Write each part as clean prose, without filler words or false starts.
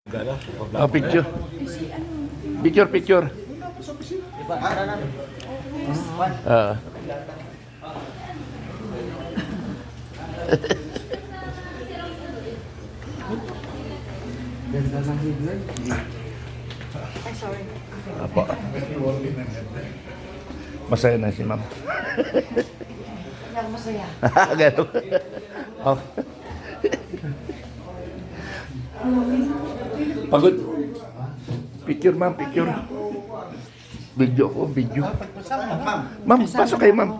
Oh, picture. Picture. Ay, sorry. Apo. Masaya na si ma'am. Hindi ako masaya. Ganun. Oh. Pagod. Picture, ma'am, picture. Video ko, video. Ma'am, pasok kayo, ma'am.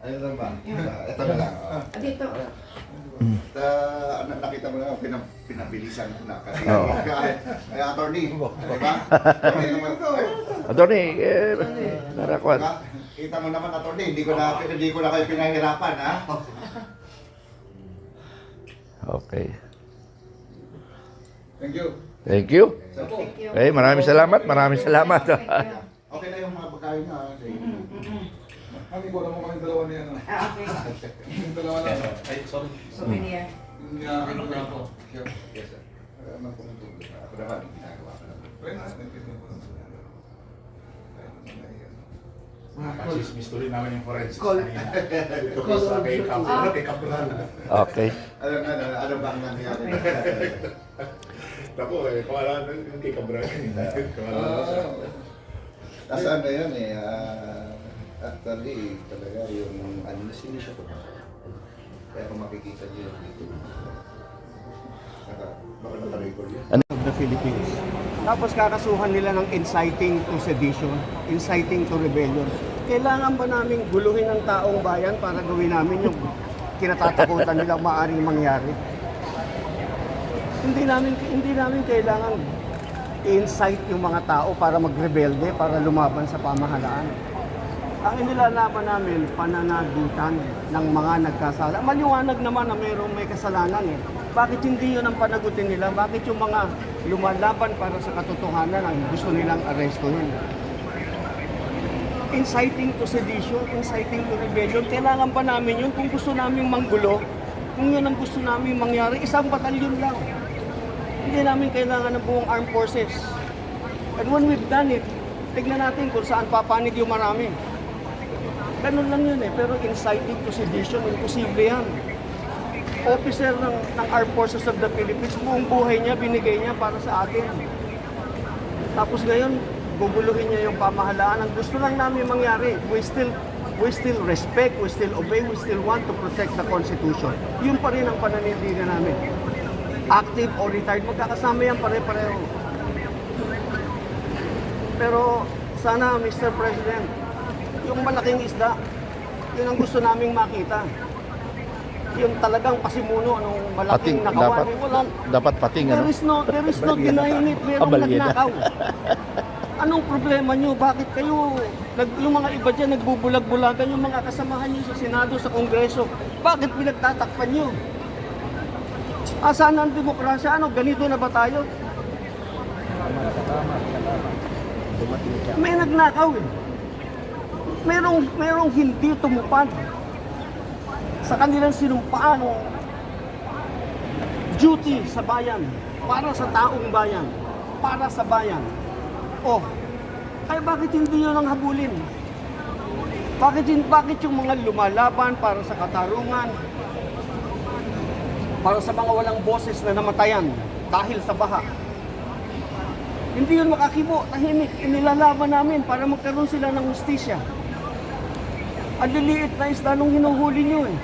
Ayun lang ba? Ito na lang. Dito. Nakita mo na pinabilisan ko na kasi Oo. ay attorney, diba? Attorney, narakuan. Kita mo naman attorney, hindi ko na kayo pinahirapan, ha? Okay. Thank you. Thank you. Thank you. Okay, maraming salamat. Okay na yung mga pagkain na. Kami ko mo kami dalawa niya, no? Okay. Yung dalawa lang. Ay, sorry. Souvenir. Niya kinuha ko. Yes, sir. Ano po ito? Ako naman, ginagawa ko naman. Pwede na, nagkita ko naman. Mga mystery namin yung forensics kanina. Ito sa kay Capral. Okay. Ano ba ang nangyari? Ako kung alam yung kay Cabral. Kasi ano yun eh, actually talaga yung ano na sinisya ko. Kaya kung makikita niyo dito, baka naka-record yun. Of the Philippines. Tapos kakasuhan nila ng inciting to sedition, inciting to rebellion. Kailangan ba namin guluhin ang taong bayan para gawin namin yung kinatatakutan nilang maaaring mangyari? Hindi namin kailangan i-incite yung mga tao para magrebelde, para lumaban sa pamahalaan. Ang inilalaban namin, pananagutan ng mga nagkasala. Maliwanag naman na may kasalanan eh. Bakit hindi yun ang panagutin nila? Bakit yung mga lumalaban para sa katotohanan ang gusto nilang arestuhin? Inciting to sedition, inciting to rebellion, kailangan pa namin yun kung gusto namin manggulo, kung yun ang gusto namin mangyari, isang batalyon lang. Hindi namin kailangan ng buong armed forces. And when we've done it, tignan natin kung saan papanig yung marami. Ganun lang yun eh, pero inciting to sedition, imposible yan. Officer ng Armed Forces of the Philippines, buong buhay niya, binigay niya para sa atin. Tapos ngayon, guguluhin niya yung pamahalaan. Ang gusto lang namin mangyari, we still respect, we still obey, we still want to protect the Constitution. Yun pa rin ang pananindigan namin. Active or retired, magkakasama yan pare-pareho. Pero sana, Mr. President, yung malaking isda, yun ang gusto naming makita. Yung talagang pasimuno, anong malaking Pating, nakawan. dapat pating, ano? There is no denying it. Merong Abalyena. nagnakaw. Anong problema nyo? Bakit kayo, yung mga iba dyan, nagbubulag-bulagan yung mga kasamahan nyo sa Senado, sa Kongreso? Bakit pinagtatakpan nyo? Saan ang demokrasya? Ano, ganito na ba tayo? May nagnakaw eh. Merong hindi tumupad sa kanilang sinumpaan ng duty sa bayan, para sa taong bayan, para sa bayan. Oh, ay bakit hindi yun ang habulin? Bakit yung mga lumalaban para sa katarungan, para sa mga walang boses na namatayan dahil sa baha, hindi yun makakibo, tahimik, inilalaban namin para magkaroon sila ng hustisya. Ang liliit na isda nung hinuhuli nyo eh.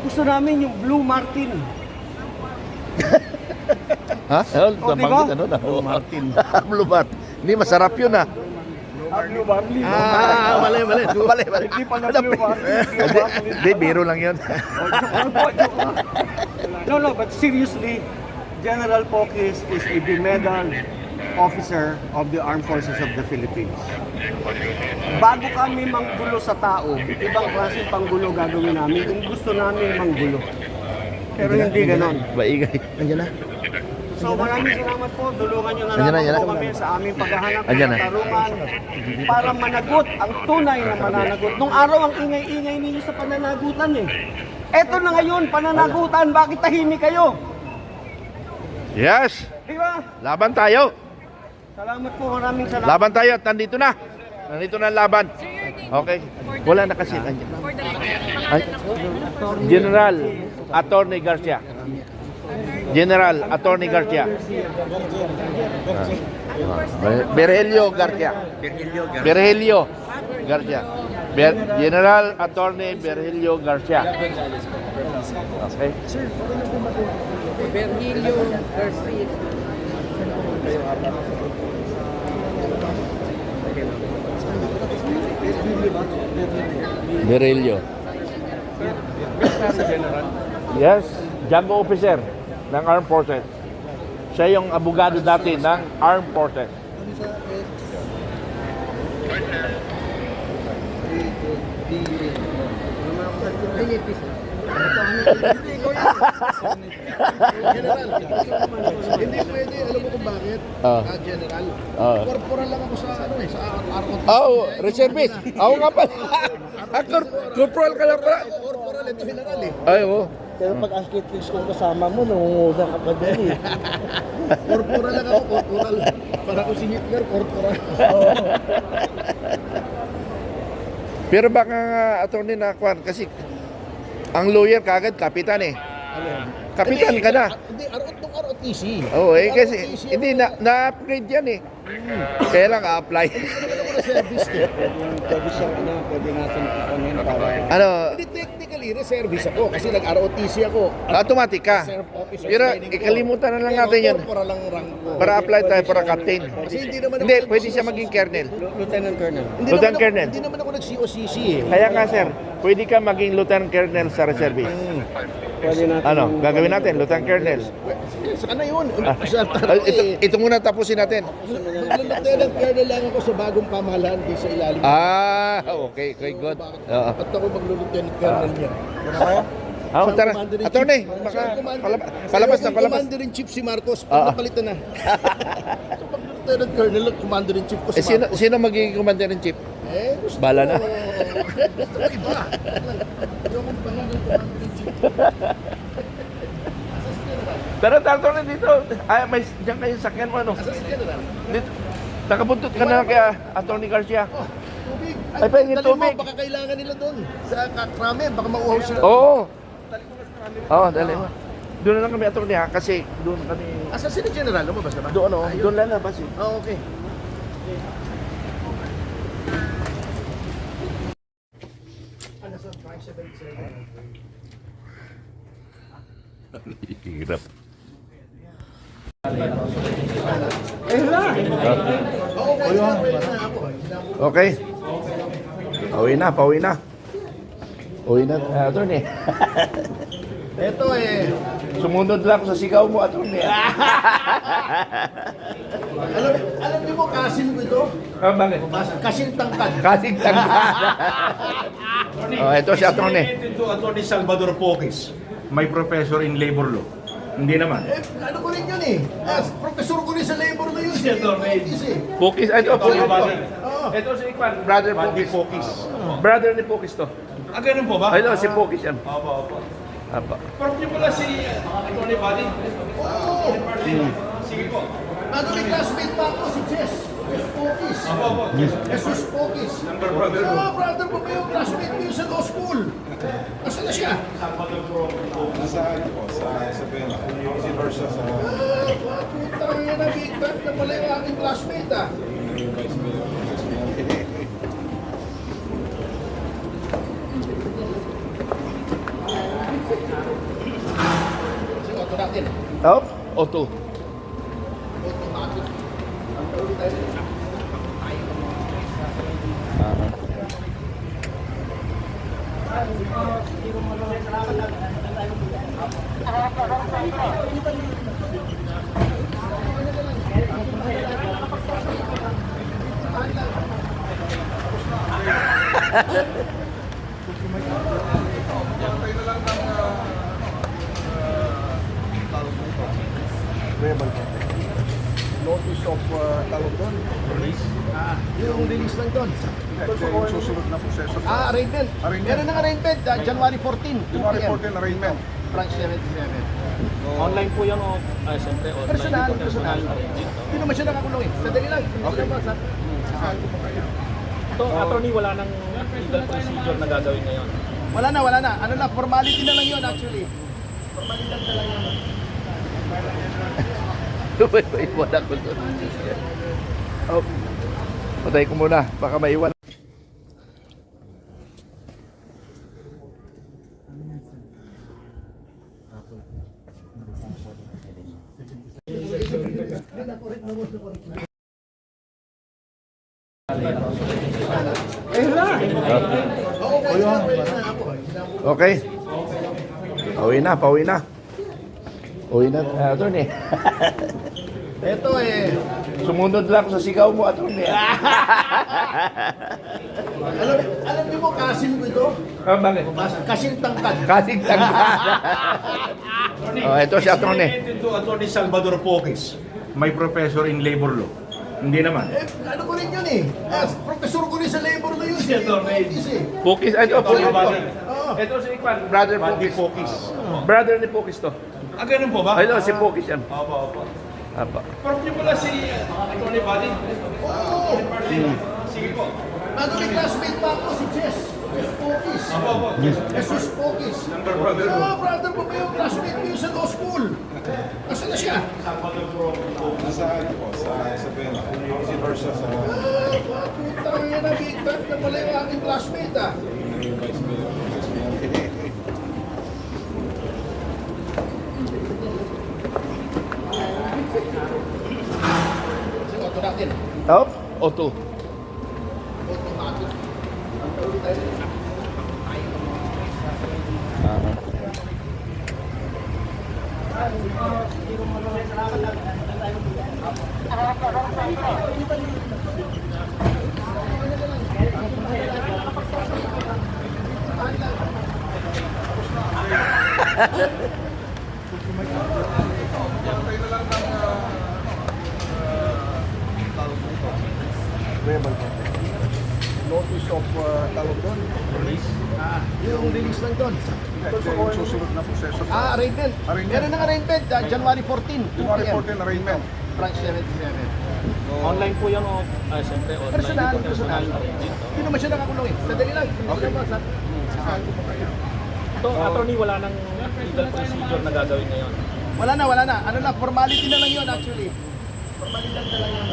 Gusto namin yung Blue Martin. Ha? O, diba? Ano na? Blue Martin. Blue Martin. Hindi, masarap yun ah. Blue Marlin. Mali. Hindi pa na Blue Martin. Hindi, biro lang yun. No, but seriously, General Pokis is a medal officer of the Armed Forces of the Philippines. Bago kami manggulo sa tao, ibang klaseng panggulo gagawin namin kung gusto namin manggulo. Pero hindi ganon. Maingay. Nandiyan na. So maraming salamat po. Dulungan nyo na Andyan na, lang andyan po na. kami sa aming paghahanap ng Andyan na. katarungan para managot ang tunay na mananagot. Nung araw ang ingay-ingay ninyo sa pananagutan eh. Eto na ngayon, pananagutan. Bakit tahimik kayo? Yes! Di ba? Laban tayo! Salamat po, maraming salamat. Laban tayo at nandito na! Nandito na ang laban. Okay. Wala na kasi. Ay, General Attorney Garcia. General Attorney Garcia. Virgilio Garcia. Virgilio Garcia. General Attorney Virgilio Garcia. Okay. Virgilio Garcia. Virgilio. Yes, Django officer ng Armed Forces. Siya yung abogado dati ng Armed Forces. Hindi pwede, alam mo kung bakit? General. Corporal lang ako sa sa Arcot. Oh, reservist. Ako nga pala. Corporal ka lang pala. Corporal, ito general eh. Ay, oo. Pero pag athletics kung kasama mo, nangunguna ka pa din eh. Corporal lang ako, corporal. Para ko si Hitler, corporal. Pero baka nga, attorney na kwan, kasi ang lawyer kagad, kapitan eh. Kapitan ka na. Hindi, ROTC. Oo, kasi hindi na-upgrade yan eh. Kaya lang apply. Service eh. Pwede siyang pwede natin ipanin para... Ano, Hindi, technically, reservist ako kasi nag-ROTC ako. automatic ka. Reserve officer Pero training ko. ikalimutan na lang natin yan. Corporal lang rank ko. Para apply tayo para captain. Kasi hindi naman Hindi, ako pwede siya maging colonel. Lieutenant Colonel. Lieutenant Colonel. Hindi naman ako nag-COCC eh. Kaya nga sir, pwede ka maging lieutenant colonel sa reservist. Pwede natin... Ano, gagawin natin, lieutenant colonel. Saan na yun? Ito muna tapusin natin. Lieutenant Colonel lang ako sa bagong pamahalaan di sa ilalim. Okay, good. Oo. At ako mag-lieutenant Colonel niya. Tara, attorney, baka palabas na, palabas. Commander-in-Chief si Marcos, napalitan na. So pag lieutenant Colonel, commander-in-chief ko si Marcos. Sino magiging commander-in-chief? Gusto Bala na. Gusto ko iba. Ayokong pangalan ng commander-in-chief. Tara, attorney dito. Ay, may diyan kayo sakyan mo, ano? Asa si General? Dito. Nakabuntot ka na kay Attorney Garcia. Tubig. Ay, pwede dali tubig. Mo, baka kailangan nila doon. Sa krame, baka mauhaw sila. Oo. Dali mo. Doon na lang kami, attorney ha, kasi doon kami... Asa si General? Lumabas na ba? Doon, doon lalabas eh. Okay. Hirap. Okay. Pauwi na. Uwi na, attorney. Ito eh. Sumunod lang sa sigaw mo, attorney. Alam niyo mo, kasin ko ito? Bakit? Kasin tangkad. Kasing tangka. Ito si attorney. Ito, Attorney Salvador Poques, may professor in labor law. Hindi naman. Ano ko rin yun eh. Professor ko rin sa labor na yun. Pokis, ito po. Oo. Ito si Ikwan, brother Pati Pokis. Poques. Brother ni Pokis to. Ganun po ba? Ito si Pokis yan. Opo. Apa. Prof niyo pala si Attorney Buddy? Oo. Sige po. Ano may classmate pa ako si Jess. Jess Pokis. Opo. Jesus Pokis. Number brother ko. Oo, brother mo kayo. Classmate mo yun sa law school. Nasaan na siya? Nasa ano po, sa Isabela. University sa... Putang yan na, big time na pala yung aking classmate ah. Sige, ito natin. Oh, Otto. Automatic. Notice of tawag doon, release. Yung release lang doon. Yung susunod na proseso. Arraignment. Arraignment. Meron ng arraignment, January 14. 2 January PM. 14 arraignment. Branch 77. Online po yan o siyempre online Personal, dito, personal. arrangement. Hindi naman siya nakakulong eh. Sandali lang. Okay. Ito, attorney, wala nang legal procedure na gagawin ngayon. Wala na. Ano na, formality na lang yun actually. Formality na lang yun. Wala ko doon. Oh. Patay ko muna, baka maiwan. Okay. Pauwi na. Uwi na, attorney. Ito eh. Sumunod lang ako sa sigaw mo, attorney. Alam niyo mo, kasing ko ito. Bakit? Kasing tangkad. Kasing tangkad. Oh, ito si attorney. To Attorney Salvador Poques, may professor in labor law. Hindi naman. Eh, ano ko rin yun eh. Professor ko rin sa labor na yun. Si Atty. Pukis, ano? Pukis. Oo. Ito si Ikwan, brother Pati Pukis. Poques. Brother ni Pukis to. Ah, ganun po ba? Ito si Pukis yan. Opo. Apa. Pero niyo pala si Attorney Buddy. Oo. Sige po. Bago may classmate pa ako, si Jess. Jess Pokis. Opo. Jesus Pokis. Younger brother mo. Brother mo pa yung classmate mo yung sa law school. Nasaan na siya? Nasa ano po, sa Isabela. Si Versa sa Putang yan na, big bad na pala yung aking classmate ah. Vice Mayor. Sige, ito natin. Top o two? Automatic. Notice of tawag doon. Release? Yung release lang doon. Yung susunod na proseso. Arraignment. Meron ng arraignment, January 14. January 14 arraignment. Branch 77. Online po yan o siyempre online Personal, dito, personal. arrangement. Hindi naman siya nakakulong eh. Sandali lang. Okay. Ito, attorney, wala nang legal procedure na gagawin ngayon. Wala na. Ano na, formality na lang yun actually. Formality na lang yun.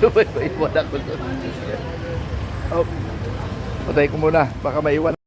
Wala ko doon. Oh. Patay ko muna, baka maiwan.